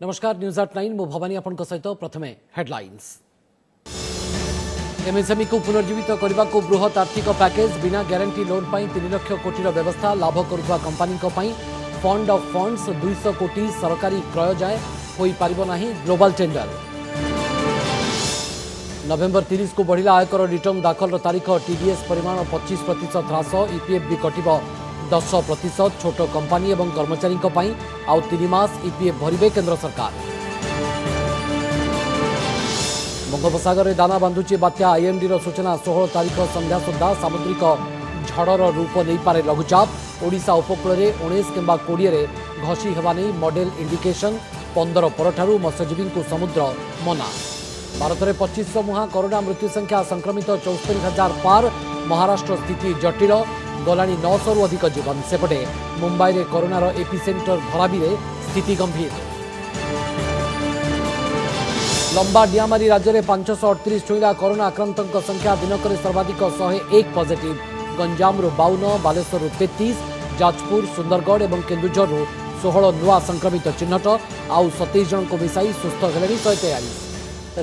नमस्कार news at 9 मु भवानी आपन सहित प्रथमे हेडलाइंस। एमएसएमई को पुनर्जीवित करने को बृहत आर्थिक पैकेज बिना ग्यारंटी लोन पर 3 लाख कोटी व्यवस्था लाभ करुवा कंपनी फंड ऑफ फंड्स 200 कोटी सरकारी क्रय जाए हो पारिबो नाही ग्लोबल टेंडर। नवेम्बर 30 को बढ़िला आयकर रिटर्न दाखल तारीख टीडीएस परिमाण 25% ह्रास ईपीएफ भी कटिबो 10% छोट कंपनी और कर्मचारी आउ 3 मास ईपीएफ भरिबे केंद्र सरकार। बंगोपसागर में दाना बांधुची बात्या आईएमडी सूचना 16 तारीख संध्या सुधा सामुद्रिक झड़र रूप नहीं पारे लघुचाप ओडिशा उपकूल में 19 किंबा 20 घसी हेबा नहीं मॉडल इंडिकेशन 15 परठारु मत्स्यजीवी को समुद्र मना। भारत में 2500 मुहा कोरोना मृत्यु संख्या संक्रमित 74,000 पार महाराष्ट्र स्थिति जटिल गलानी 900 रु अधिक जीवन सेपटे मुंबई में कोरोनार एपिसेंटर धरावी स्थिति गंभीर। लंबा डियामारी राज्य में 538 छुईला कोरोना आक्रांतों संख्या दिनक सर्वाधिक 101 पॉजिटिव गंजाम 52 बालेश्वर 33 जाजपुर सुंदरगढ़ और केन्दुझर 16 नुआ संक्रमित चिन्हट आउ 27 जन को मिसाई सुस्थ हेले 143।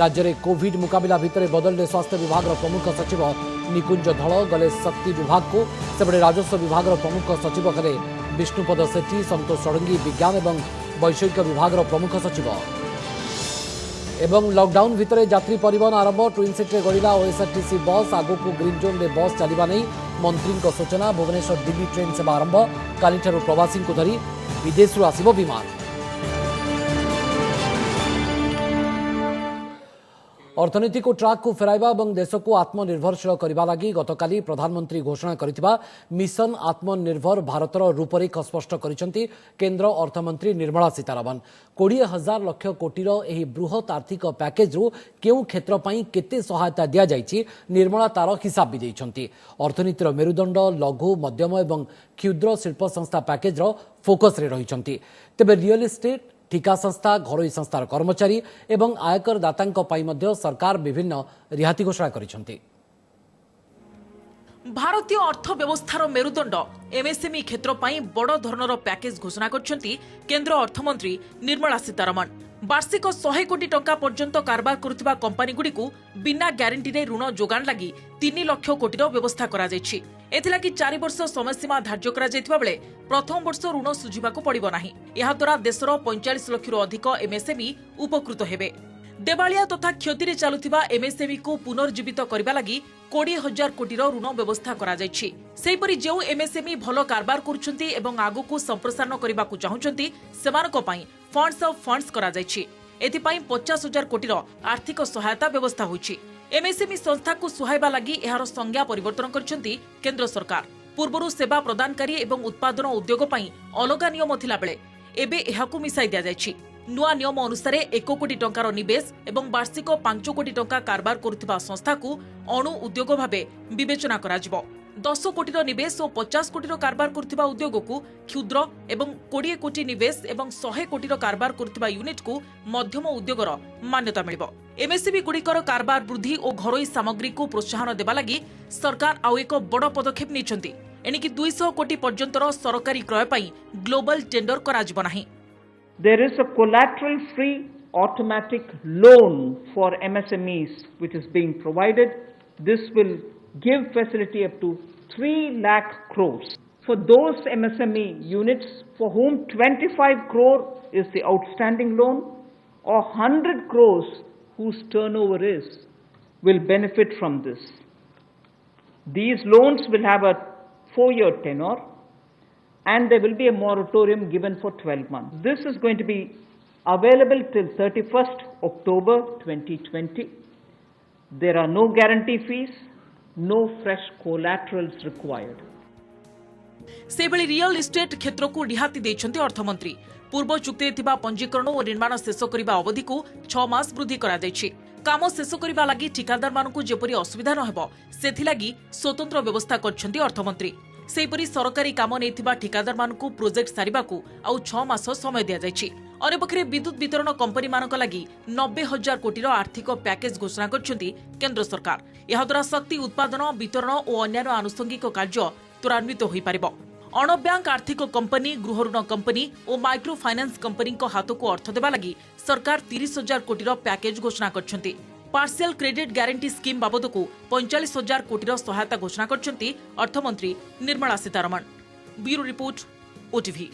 राज्य में कोविड मुकाबला भितर बदलने स्वास्थ्य विभाग प्रमुख सचिव निकुंज धल गले शक्ति विभाग को सेपटे राजस्व विभाग प्रमुख सचिव हेले विष्णुपद सेठी संतोष षडंगी विज्ञान और वैषयिक विभाग प्रमुख सचिव। एवं लॉकडाउन भितर यात्री परिवहन आरंभ ट्विन सिटी गड़िला ओएसआरटीसी बस आगो को ग्रीन जोन में बस चलवा नहीं मंत्री सूचना। भुवनेश्वर दिल्ली ट्रेन सेवा आरंभ काली प्रवासी को धरी विदेश आसिबो विमान। अर्थनीति को ट्राक को फेराइबा और देश को आत्मनिर्भरशील करने लगी गतकाली प्रधानमंत्री घोषणा करिथिबा मिशन आत्मनिर्भर भारतर रूपरेख स्पष्ट करिसेंती केंद्र अर्थमंत्री निर्मला सीतारमण। 20,000 लाख कोटीर एही बृहत आर्थिक पैकेज रु केउ क्षेत्र पई केते सहायता दिया जाइछि निर्मला तार हिसाब भी दैछंती। अर्थनीतिर मेरुदंड लघु मध्यम एवं क्षुद्र शिल्प संस्था पैकेज रो फोकस रे रहिछंती। तेबे रियल एस्टेट ठिका संस्था घरोई संस्थार कर्मचारी एवं आयकर दातांको पई मध्य सरकार विभिन्न रिहाती घोषणा करिसेंती। भारतीय अर्थव्यवस्थार मेरुदंड एमएसएमई क्षेत्र पई बड़ धरणर पैकेज घोषणा करछंती केंद्र अर्थमंत्री निर्मला सीतारमण। वार्षिक 100 कोटी टंका पर्यंत कारबार करुथिबा कंपनी गुडी को बिना ग्यारंटी रे ऋण जोगान लागि 3 लाख कोटीर व्यवस्था करा जायछि। एथिलागि 4 वर्ष समयसीमा धार्य करा जायथिबा बेले प्रथम वर्ष ऋण सुझिबाको पड़िबो नाही। एहा द्वारा देशर 45 लाख रु अधिक एमएसएमई उपकृत हेबे। देवालिया तथा क्षति रे चालुथिबा एमएसएमई को पुनर्जीवित करबा लागि 20,000 कोटीर ऋण व्यवस्था करा जायछि। सेहिपरि जेउ एमएसएमई भलो कारबार करूछंती एवं आगु संप्रसारण करबाकू चाहुछंती सेमानक पई फंड्स ऑफ फंड्स करा जायछि। एथिपई 50,000 कोटीर आर्थिक सहायता व्यवस्था होइछि। एमएसएमई संस्था को सुहाइबा लागि एहार संज्ञा परिवर्तन करछंती केंद्र सरकार। पूर्वरु सेवा प्रदानकारी एवं उत्पादन उद्योग पई अलगा नियम थिला बेले एबे एहाकू मिसाई दिया जायछि। नुआ नियम अनुसार 1 कोटी टंकार निवेश एवं वार्षिक 5 कोटी टंका कारबार करुथिबा संस्था को अणु उद्योग भाबे विवेचना कराजिबो। 10 कोटीर निवेश और 50 कोटीर कारबार करुथिबा उद्योग को क्षुद्र एवं 20 कोटी निवेश एवं 100 कोटीर कारबार करुथिबा यूनिट को मध्यम उद्योगर मान्यता मिलिबो। एमएसएमई गुड़िकर कारबार वृद्धि और घरोई सामग्री को प्रोत्साहन देबा लागि सरकार आउ एक बड़ पदक्षेप निछंती। एनिकी 200 कोटी पर्यंतर सरकारी क्रय पई ग्लोबल टेंडर कराजिबो नाही। There is a collateral-free automatic loan for MSMEs which is being provided. This will give facility up to 3 lakh crores for those MSME units for whom 25 crore is the outstanding loan or 100 crores whose turnover will benefit from this. These loans will have a 4-year tenure and there will be a moratorium given for 12 months. This is going to be available till 31st October 2020. There are no guarantee fees, no fresh collaterals required. सेबली real estate क्षेत्र को रिहाती देछंती अर्थमंत्री। पूर्व चुक्ति थिबा पंजीकरण और निर्माण शेष करिबा अवधि को 6 मास वृद्धि करा दैछि। काम शेष करिबा लागि ठिकादार मानकु जेपरि असुविधा न हेबो सेथि लागि स्वतंत्र व्यवस्था करछंती अर्थमंत्री। सेहिपरि सरकारी काम नैथिबा ठिकादार मानकु प्रोजेक्ट सारिबाकू आउ 6 मास समय दिया जायछि। अन्यपक्षे विद्युत वितरण कंपनी मानक लागि 90,000 कोटीर आर्थिक पैकेज घोषणा करछंती केंद्र सरकार। एहा द्वारा शक्ति उत्पादन वितरण और अन्य आनुषंगिक कार्य त्वरान्वित होई पारिबो। अण बैंक आर्थिक कंपनी गृह ऋण कंपनी और माइक्रो फाइनान्स कंपनी हाथ को अर्थ देवा लगी सरकार 30,000 कोटी पैकेज घोषणा करछंती। पार्शियल क्रेडिट ग्यारंटी स्कीम बाबद को 45,000 कोटी सहायता घोषणा करछंती अर्थमंत्री Nirmala Sitharaman. Bureau report OTV.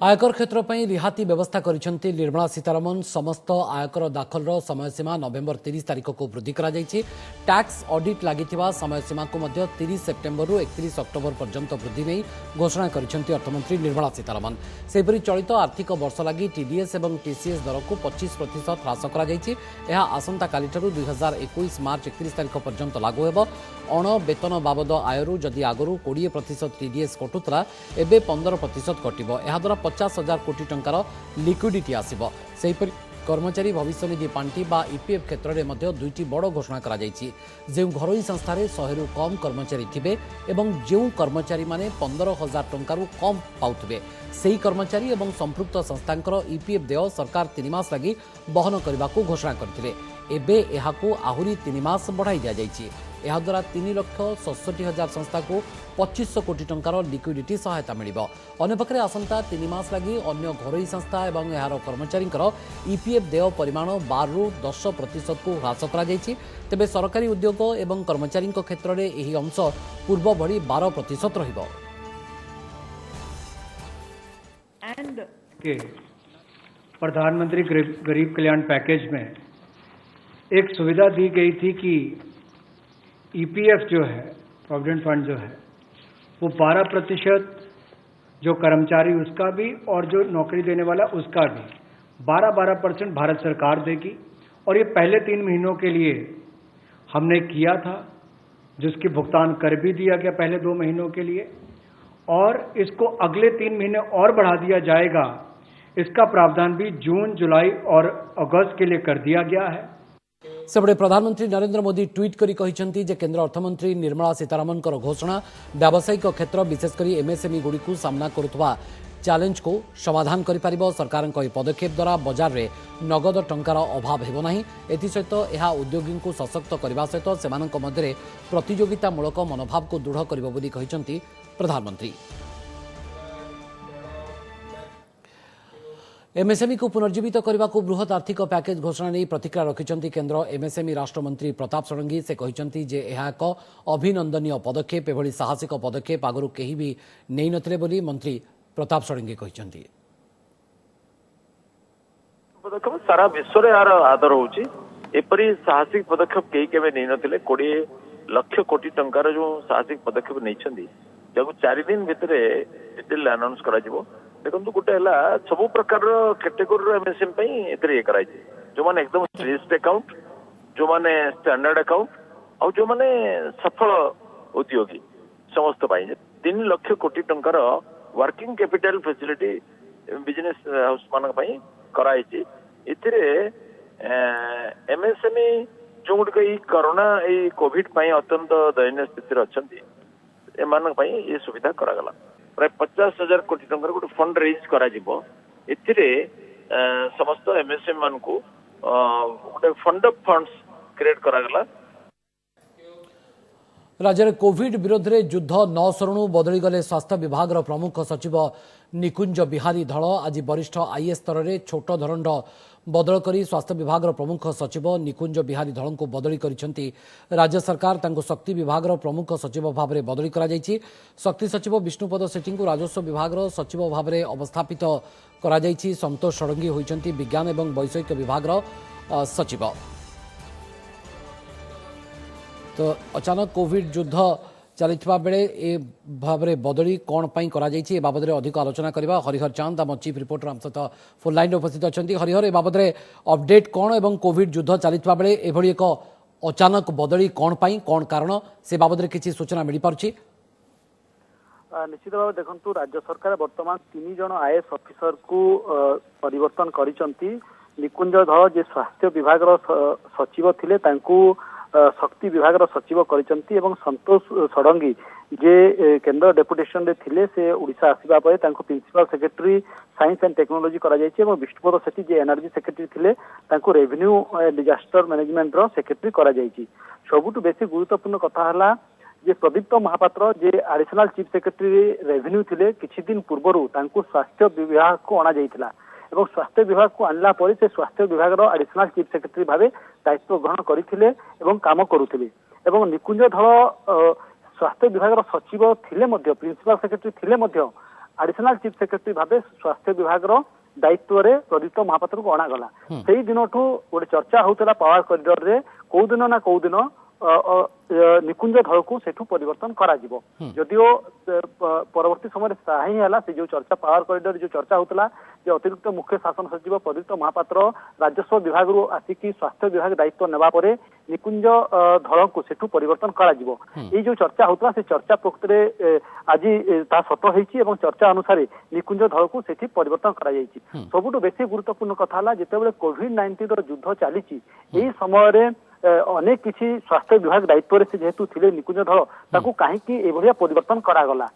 आयकर क्षेत्र पर रिहाती व्यवस्था करिसेंती निर्मला सीतारमण। समस्त आयकर दाखल समय सीमा नवेम्बर 30 तारिख को वृद्धि करा जायछि। टैक्स ऑडिट लागिथिबा समय सीमा को मध्य 30 सेप्टेम्बर रु 31 अक्टोबर पर्यंत वृद्धि नहीं घोषणा करिसेंती अर्थमंत्री निर्मला सीतारमण। सेपरि चलित आर्थिक वर्ष लगी टीडीएस और टीसीएस दर को 25% ह्रास करा जायछि। एहा आसंता कालिठारु 2021 मार्च 31 तारिख पर्यंत लागू हेबो। अण वेतन बाबद आयरु जदि आगरु 20% टीडीएस कटुतला एबे 15% कटिबो। एहा द्वारा 50,000 कोटी टंकार लिक्विडिटी आसिबो। सेहिपरि कर्मचारी भविष्य निधि पांठी बा ईपीएफ क्षेत्र में मध्य दुईटी बड़ घोषणा करा जायछि। जे घरोई संस्था रे 100 रु कम कर्मचारी थिबे एवं जे कर्मचारी माने 15,000 टंकारु कम पाउथिबे सेही कर्मचारी एवं संपृक्त संस्थांकर ईपीएफ देय सरकार 3 मास लगी बहन करबाकू घोषणा करथिले। एबे एहाकू आहुरी 3 मास बढ़ाई दिया जायछि। एहा द्वारा 3,67,000 संस्था को 2500 कोटी टंकार लिक्विडिटी सहायता मिलिबो। अन्यपक्षे आसंता 3 मास लगी अन्य घरोई संस्था एवं एहार कर्मचारी ईपीएफ देय परिमाण 12 रु 10% को ह्रास करा जायछि। तेबे सरकारी उद्योग एवं कर्मचारी क्षेत्र में एही अंश पूर्व भली 12% रहिबो। के प्रधानमंत्री गरीब कल्याण पैकेज में एक सुविधा दी गई थी कि ईपीएफ जो है प्रोविडेंट फंड जो है वो 12% जो कर्मचारी उसका भी और जो नौकरी देने वाला उसका भी 12% भारत सरकार देगी। और ये पहले 3 महीनों के लिए हमने किया था जिसकी भुगतान कर भी दिया गया पहले 2 महीनों के लिए और इसको अगले 3 महीने और बढ़ा दिया जाएगा। इसका प्रावधान भी जून, जुलाई और अगस्त के लिए कर दिया गया है। सेपटे प्रधानमंत्री नरेंद्र मोदी ट्वीट करी कहिसेंती जे केंद्र अर्थमंत्री निर्मला सीतारमण घोषणा व्यावसायिक क्षेत्र विशेषकर एमएसएमई गुड़ी को सामना करुवा चैलेंज को समाधान करिपारिबो। सरकार पदक्षेप द्वारा बाजार में नगद टंकार अभाव हेबो नाही। एथिसहित यह उद्योगी को सशक्त करने सहित सेमानक मध्य प्रतियोगितामूलक मनोभाव को दृढ़ करिबो बोली कहिसेंती प्रधानमंत्री। एमएसएमई को पुनर्जीवित करने को बृहत आर्थिक पैकेज घोषणा नहीं प्रतिक्रिया रखिंट केन्द्र एमएसएमई राष्ट्रमंत्री प्रताप षडंगी। से कहते जे यह एक अभिनंदनीय पदक्षेप। एभली साहसिक पदक्षेप आगु केही भी नहीं नथिले बोली मंत्री प्रताप षडंगी कहते। पदक्षेप सारा विश्व में यार आदर होची। एपरी साहसिक पदक्षेप कई केबे नहीं नथिले। 20 लाख कोटी टंकार जो साहसिक पदक्षेप नहीं छंदी जब 4 दिन भितर डिटेल अनाउंस करा जिवो। देखो गोटे है सब प्रकार कैटेगोरी एमएसएमई ये कराई जो मैंने एकदम रिस्क अकाउंट जो मैंने स्टैंडर्ड अकाउंट और जो मैंने सफल उद्योगी समस्त 3 लाख कोटी टंकार working capital facility business house मान कराई। एमएसएमई जो गुड़िक कोरोना कोविड अत्यंत दयनीय स्थिति अच्छा एमान ये सुविधा करागला। प्राय 50,000 कोटी टंकार गोटे फंड रेज करा जिवो। एथिरे समस्त एमएसएमई मान को गोटे फंड ऑफ फंड्स क्रिएट करागला। राज्य में कोविड विरोध में युद्ध न सरणु बदली गले स्वास्थ्य विभाग प्रमुख सचिव निकुंज बिहारी धल। आज वरिष्ठ आईएएस स्तर में छोट धरंड बदल करी स्वास्थ्य विभाग प्रमुख सचिव निकुंज बिहारी धल को बदली करिसेंती राज्य सरकार। तांको शक्ति विभाग प्रमुख सचिव भाव में बदली करा जायछि। शक्ति सचिव विष्णुपद सेठी को राजस्व विभाग सचिव भाव में अवस्थापित करा जायछि। संतोष षडंगी होइछंती विज्ञान एवं वैषयिक विभाग सचिव। तो अचानक कोविड युद्ध चलता बेले ए भाव में बदली कौन पाई करा जायछि ए बाबद में अधिक आलोचना करबा। हरिहर चांद आम चीफ रिपोर्टर आम सहित फोन लाइन उपस्थित अच्छा। हरिहर ए बाबद में अपडेट कौन एवं कोविड युद्ध चलता बेले एभली एक अचानक बदली कौन पाई कौन कारण से बाबद में किसी सूचना मिल पारुछि? निश्चित भाव देखु राज्य सरकार वर्तमान 3 जन आईएएस ऑफिसर को परिवर्तन करिसंती। निकुंज धल जे स्वास्थ्य विभाग सचिव थिले तांको शक्ति विभाग सचिव करिसंती एवं संतोष षडंगी जे केंद्र डेपुटेशन रे थिले से ओडिशा आसीबा परे तांको principal secretary science and technology करा जायछि एवं विष्णुपद सेठी जे एनर्जी सेक्रेटरी थिले तांको रेवेन्यू डिजास्टर मैनेजमेंट रो सेक्रेटरी करा जायछि। सबुटु बेसी गुरुत्वपूर्ण कथा हला जे प्रदीप्त महापात्र जे एडिशनल चीफ सेक्रेटरी रेवेन्यू थिले किछि दिन पूर्वरु तांको स्वास्थ्य विभाग को अना जाइतिला एवं स्वास्थ्य विभाग को आनला परे से स्वास्थ्य विभाग रो एडिशनल चीफ सेक्रेटरी भाबे दायित्व ग्रहण करिथिले एवं काम करूथिले एवं निकुंज धळ स्वास्थ्य विभाग रो सचिव थिले मध्य प्रिंसिपल सेक्रेटरी थिले मध्य एडिशनल चीफ सेक्रेटरी भाबे स्वास्थ्य विभाग रो दायित्व रे प्रदीप्त महापात्र को अना गला सेही दिनठू गोटे चर्चा होतला पावर कॉरिडोर रे को दिन ना को दिन निकुंज धळ को सेठू परिवर्तन करा जिवो जदियो परवर्ती समय साही हला से जो चर्चा पावर कॉरिडोर जो चर्चा होतला जे अतिरिक्त मुख्य शासन सचिव प्रदीप्त महापात्र राजस्व विभाग रु आसिकी स्वास्थ्य विभाग दायित्व नेबा परे निकुंज धळ को सेठू परिवर्तन करा जिवो ए जो चर्चा होतला से चर्चा प्रकृति आज ता सत होईची एवं चर्चा अनुसार निकुंज धळ को सेठी परिवर्तन करा जाईची सबुटु बेसी गुरुत्वपूर्ण कथा हला जेतेबेले कोविड-19 रो युद्ध चालीची एही समय रे अनेक किसी स्वास्थ्य विभाग दायित्व रे से जेहेतु थिले निकुंज धळ ताकू काहे कि एभलिया परिवर्तन करा गला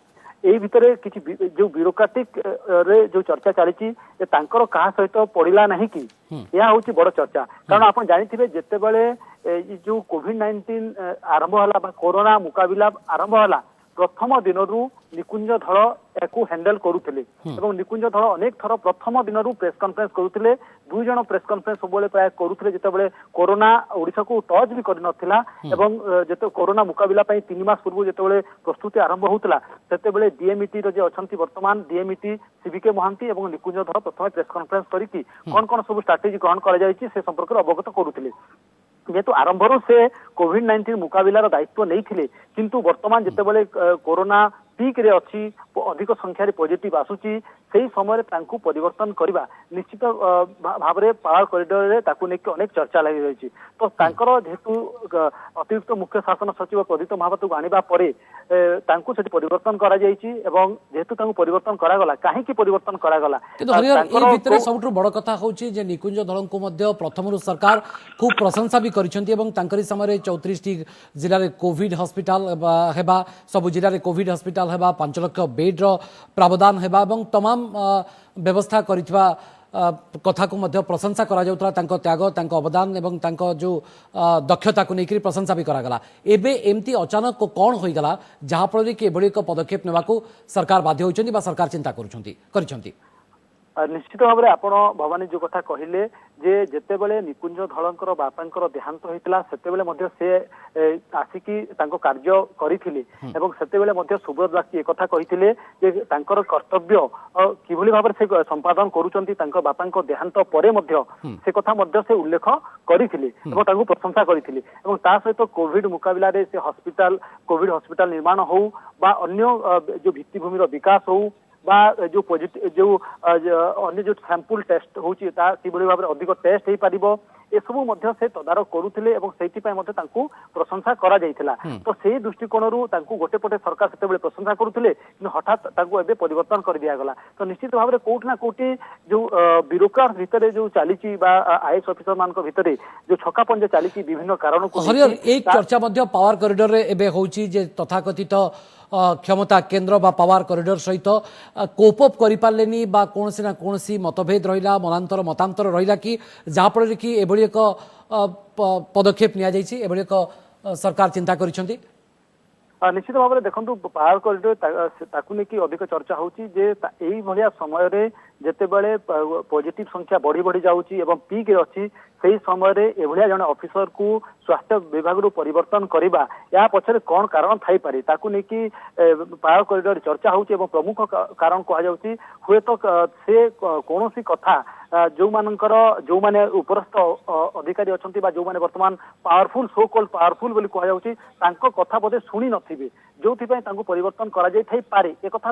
एही भितरे किछि जो ब्यूरोक्रेटिक रे जो चर्चा चालीची ए तांकर कहा सहित पड़िला नहीं कि या होची बड़ चर्चा कारण आपण जानिथिबे जेतेबेले जो कोविड-19 आरंभ हला बा कोरोना मुकाबिला आरंभ हला प्रथम दिनरू निकुंज धळ याकू हैंडल करूथिले एवं निकुंज धळ अनेक थर प्रथम दिनरू प्रेस कॉन्फ्रेंस करूथिले दुई जण प्रेस कॉन्फ्रेंस सबले प्राय करूथिले जेतेबेले कोरोना ओडिसा को टच भी करि नथिला एवं जेते कोरोना मुकाबिला पई 3 मास पूर्व जेतेबेले प्रस्तुति आरंभ होतला सेतेबेले डीएमईटी रो जे अछंती वर्तमान डीएमईटी सीबीके महांती एवं निकुंज धळ प्रथम प्रेस कॉन्फ्रेंस करिकि कोन सब स्ट्रेटजी ग्रहण करा जायछि से संपर्क अवगत करूथिले जेहेतु आरंभरू से कोविड-19 मुकाबिलार दायित्व नहीं किंतु वर्तमान जितेबले कोरोना पीक रे अच्छी अधिक संख्यार पॉजिटिव आसुची सेही समय तांकू परिवर्तन करबा निश्चित भाव में पावर कॉरिडोर रे ताकू नेक अनेक चर्चा लगी रही तो तांकर जेहेतु अतिरिक्त मुख्य शासन सचिव प्रदीप्त महापात्र को आनिबा परे तांकू सेठी परिवर्तन करा जायछि एवं जेहेतु तांकू परिवर्तन करा गला काहे कि परिवर्तन करा गला किंतु हरिहर ए भितरे सबटु बड़ कथा होची जे निकुंज धळंको मध्ये प्रथमरु सरकार खूब प्रशंसा भी करिसेंती एवं तांकरी समय 34 टी जिल्ला रे कोविड हॉस्पिटल हेबा सब जिल्ला रे कोविड हॉस्पिटल हेबा 5 लाख बेड रो प्रावधान हेबा एवं तमाम व्यवस्था करितबा कथा को मध्य प्रशंसा करा जाउतरा तांको त्याग तांको अवदान एवं तांको जो दक्षता को नेकरी प्रशंसा भी करा गला एबे एमती अचानक को कोन होई गला जहा पर कि एबडी को पदक्षेप नेबा को सरकार बाध्य होइछंती बा सरकार चिंता करिछंती निश्चित भाव में आपण भवानी जो कथा कहले जे जेतेबेले निकुंज धळंकर बापांकर देहांत होइतला सेतेबेले मध्य से आसिकी तांको कार्य करिथिले एवं सेतेबेले मध्य सुब्रत बागची एक कथा कहिथिले जे तांकर कर्तव्य किभली भाव से संपादन करूचंती तांको बापांको देहांत परे मध्य से कथा मध्य से उल्लेख करिथिले एवं तांको प्रशंसा करिथिले एवं ता सहित कोविड मुकाबिला रे से हॉस्पिटल कोविड हॉस्पिटल निर्माण हो बा अन्य जो भित्तिभूमि रो विकास हो बा जो पॉजिटिव जो अन्य जो सैंपल टेस्ट होची ता किबळी भाबरे अधिक टेस्ट हे पारिबो ए सब मध्य से तदारक करूथिले एवं सेति पय मध्य तांकू प्रशंसा करा जायथिला तो सेही दृष्टिकोणरू तांकू गोटे पटे सरकार सेतेबेले प्रशंसा करूथिले कि हठात तांकू एबे परिवर्तन कर दिया गला तो निश्चित भाबरे कोठ ना कोठी जो ब्यूरोक्रेट भितरे जो चालीची बा आईएएस ऑफिसर मानको भितरे जो छका पंजे चालीची विभिन्न कारण को हरिहर एक चर्चा मध्य पावर कॉरिडोर रे एबे होची जे तथाकथित क्षमता केन्द्र बा पावर कॉरिडोर सहित कोप अप करि पारलेनी बा कोनसी ना कोनसी मतभेद रहिला मतांतर रहिला कि जहा पर कि एबडी एक पदक्षेप निया जायछि एबडी एक सरकार चिंता करिसंती निश्चित भाव में देखो पावर कॉरिडोर ताकू नेकी अधिक चर्चा होची जे एही भलिया समय रे जेतेबेले पॉजिटिव संख्या बढ़ी बढ़ी जाउची एवं पीक रे अछि सेही समय रे एभलिया जने ऑफिसर को स्वास्थ्य विभाग रु परिवर्तन करिबा या पछरे कोन कारण थाई पारे ताकू नेकी पावर कॉरिडोर चर्चा होची एवं प्रमुख कारण कहा जाउची हुए तो से कोनोसी कथा जो माने उपरस्थ अधिकारी अछंती बा जो माने वर्तमान पावरफुल सो कॉल्ड पावरफुल बोली कहा जाउची तांको कथा बोधे सुनी नथिबे जोथि पय तांको परिवर्तन करा जाय थाई पारे ए कथा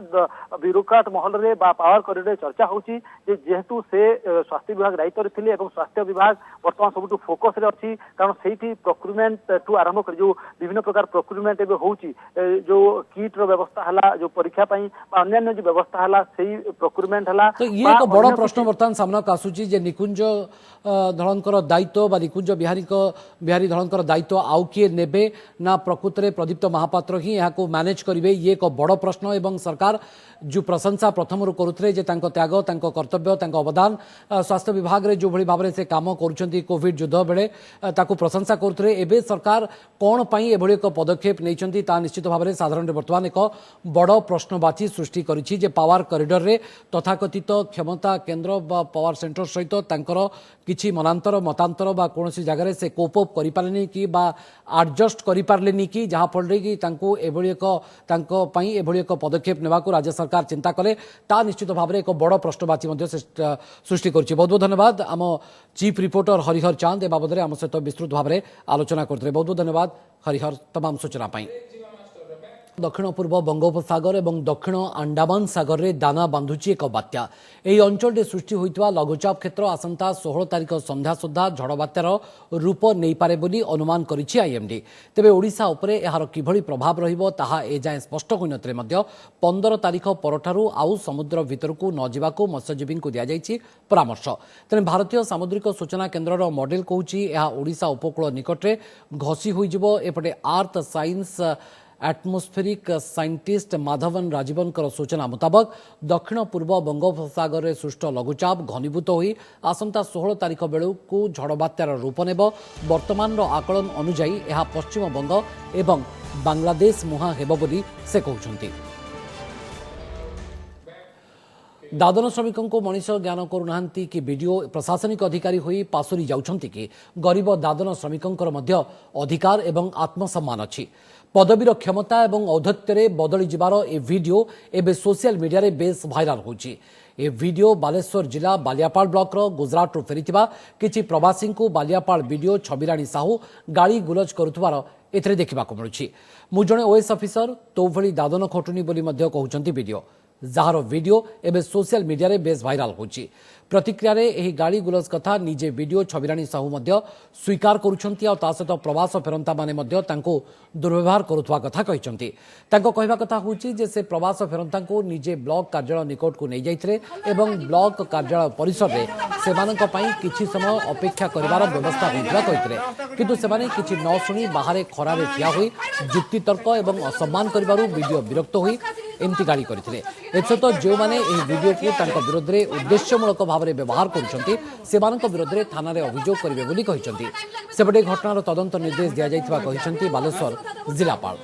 ब्यूरोक्रेट महल रे बा पावर कॉरिडोर चर्चा होची जे जेहेतु से स्वास्थ्य विभाग दायित्व रे थिले एवं स्वास्थ्य विभाग वर्तमान सबुटु फोकस रे अछि कारण सेठी प्रोक्यूरमेंट टू आरंभ कर जो विभिन्न प्रकार प्रोक्यूरमेंट एबे होची जो किट रो व्यवस्था हला जो परीक्षा पई बा अन्य जो व्यवस्था हला सेही प्रोक्यूरमेंट हला तो ये एक बड़ प्रश्न वर्तमान सामना आसुची जे निकुंज धळंकर दायित्व बा निकुंज बिहारी धळंकर दायित्व आउ किए नेबे ना प्रकृत रे प्रदीप्त महापात्र ही को मैनेज करेंगे ये एक बड़ प्रश्न एवं सरकार जो प्रशंसा प्रथम करुले त्याग कर्तव्य अवदान स्वास्थ्य विभाग रे जो भली भाव से काम कर कोविड युद्ध बेले प्रशंसा करुले एवं सरकार कौन पाई एभली एक पदक्षेप नहीं निश्चित भाव में साधारण बर्तमान एक बड़ प्रश्नवाची सृष्टि करिछि पावर कॉरिडोर रे तथाकथित क्षमता केन्द्र पावर सेंटर सहित किछि मनांतर मतांतर बा कोनोसी जगह से कोप अप करि पारलेनी कि बा एडजस्ट करि पारलेनी कि जहाँ फल कि तांको एभली एक पदक्षेप नेबाकू राज्य सरकार चिंता कले ता निश्चित भाव में एक बड़ प्रश्नवाची सृष्टि करुछि। बहुत बहुत धन्यवाद आम चीफ रिपोर्टर हरिहर चांद ए बाबद आम सहित विस्तृत भाव में आलोचना करते। बहुत बहुत धन्यवाद हरिहर तमाम सूचना पाई। दक्षिण पूर्व बंगोपसागर और दक्षिण अंडमान सागर में दाना बांधुची एक बात्या यह अंचल सृष्टि होता लघुचाप क्षेत्र आसंता 16 तारिख संध्या सुधा झड़ बात्यार रूप नहीं पारे बोली अनुमान करिछि आईएमडी। तेबे ओडिशा उपरे एहार किभली प्रभाव रहिबो ताहा एजाए स्पष्ट होइनतले मध्य 15 तारिख परठारु आउ समुद्र भितरकू न जिबाकू मत्स्यजीवी को दिया जाइछि परामर्श। तेने भारतीय सामुद्रिक सूचना केन्द्रर मॉडल कहूछि एहा ओडिशा उपकूल निकटरे घसी होइजिबो। एपटे आर्थ science atmospheric scientist Madhavan Rajeevan सूचना मुताबक दक्षिण पूर्व बंगोपसागर में सृष्ट लघुचाप घनीभूत हो आसंता 16 तारिख बेलू झड़ बात्यार रूप नेब। वर्तमान आकलन अनुजाई यह पश्चिम बंग एवं बांग्लादेश मुहां हेब बोली से कहउछंती। दादन श्रमिकों को मनीष ज्ञान करूना कि वीडियो प्रशासनिक अधिकारी हुई पासुरी जाउछंती कि गरीब दादन श्रमिकों मध्य अधिकार एवं आत्मसम्मान अच्छी पदवीर क्षमता एवं औद्धत्य बदली जिबार ए वीडियो एबे सोशल मीडिया रे बेस भाइराल होची। ए वीडियो बालेश्वर जिला बालियापाल ब्लॉक रो गुजरात रो फेरिथिबा किछि प्रवासी को बालियापाल वीडियो छबिराणी साहू गाड़ी गुलज करुथबार एथरे देखिबाको मिलुछि। मु जणे ओएस ऑफिसर तो भली दादन खटुनी बोली मध्य कहउछंती वीडियो जार वीडियो एबे सोशल मीडिया रे बेस भाइराल होची। प्रतिक्रिया रे एही गाड़ी गुलज कथा निजे वीडियो छबिराणी साहू मध्य स्वीकार करुछंती और ता सहित प्रवास फेरंता माने मध्य तांको दुर्व्यवहार करुथवा कथा कहिसंती। तांको कहबा कथा होची जे से प्रवास फेरंता को निजे ब्लॉक कार्यालय निकट को नै जाइथिले एवं ब्लॉक कार्यालय परिसर रे सेमानक पई किछि समय अपेक्षा करिवार व्यवस्था होइतबा कहिथिले किंतु सेमाने किछि न सुनी बाहरे खरारे ठिया होई जुक्ति तर्क एवं असम्मान करिवारु वीडियो विरक्त होई एमती गाड़ी करथिले। एसत जो माने एही वीडियो को तांको विरोध रे उद्देश्यमूलक भाव में व्यवहार करुछंती सेमानक विरोध रे थाना रे अभियोग करिवे बोली कहिसंती। सेपटे घटनार तदंत निर्देश दिया जाइतबा कहिसंती बालेश्वर जिलापाल।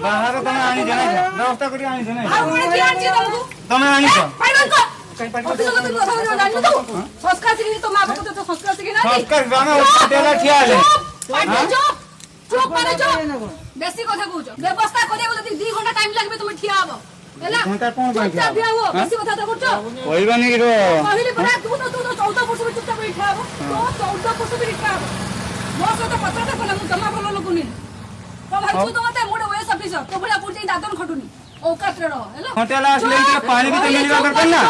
बाहर तमे आनी जने व्यवस्था करी आनी जने तमे आनी संस्कार सिखी तो मां बाप तो संस्कार सिखी ना संस्कार गाना होटेल ठिया ले चुप माने जो बेसी কথা कहू व्यवस्था करिया बोले 2 घंटा टाइम लागबे तुम ठिया आबो हैला घंटा कोन बाकी ठिया हो बेसी কথা तो करछो होइबानी रो पहिले परा तू तो 14 वर्ष में चुपचाप ठिया आबो तो 14 वर्ष में ठिया आबो मो से तो पता तो कोला जमा बोलो लोकुनी तो भाई तू तो मते मोडे ओएस ऑफिसर तो भला पुरजे दादन खटुनी औकात रे रहो हैला होटेल आसले पानी भी तो मिलवा दरकार ना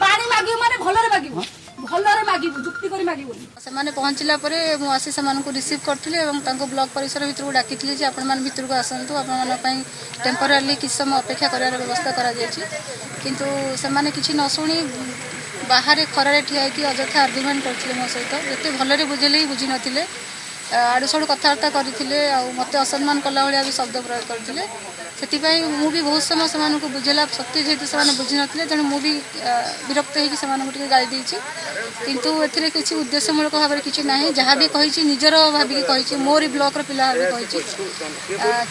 पानी मागियो माने भलरे मागियो भलरे मागिबो जुक्ति करी मागिबो सेमाने पहुंचला परे मु आसी सेमान को रिसीव करथिले एवं तांको ब्लॉक परिसर भितर को डाकिथिले जे आपण मान भितर को आसंतु आपण मान पई टेम्पररी किछ समय अपेक्षा करार व्यवस्था करा जायछि किंतु सेमाने किछि न सुनी बाहर खरारे ठिया कि अजथा आर्गुमेंट करथिले मो सहित जते भलरे बुझेले बुझी नथिले आडुसड़ कथबार्ता करथिले आ मते असम्मान कला भलिया भी शब्द प्रयोग करथिले सेतिपाई मु भी बहुत समय सेमान को बुझेला सत्य जेतु सेमान बुझी नथिले जने मु भी विरक्त हे कि सेमान को गाली देछि किंतु एथिरे किछि उद्देश्यमूलक भाव किछि नाही जहाँ भी कहिछि निजर भाबी कि कहिछि मोर ब्लॉक रो पिला भाबी कहिछि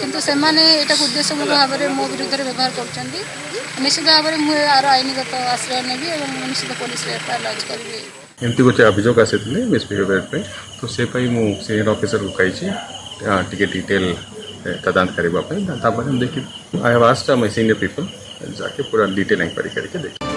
किंतु सेमाने एटा उद्देश्यमूलक भाव रे मो विरुद्ध रे व्यवहार करछन्ती निश्चित भाव रे मु आरो आईनगत आश्रय नेबी एवं निश्चित पुलिस रे एफआईआर लॉन्च करबी। एमती गोटे अभियोग आसी मिसबिहेवियर पे तो से मु सीनियर ऑफिसर को कही टिके डिटेल तदंत करने देखिए I have asked my senior people जाके पूरा डिटेल इंक्वायरी करके देखिए।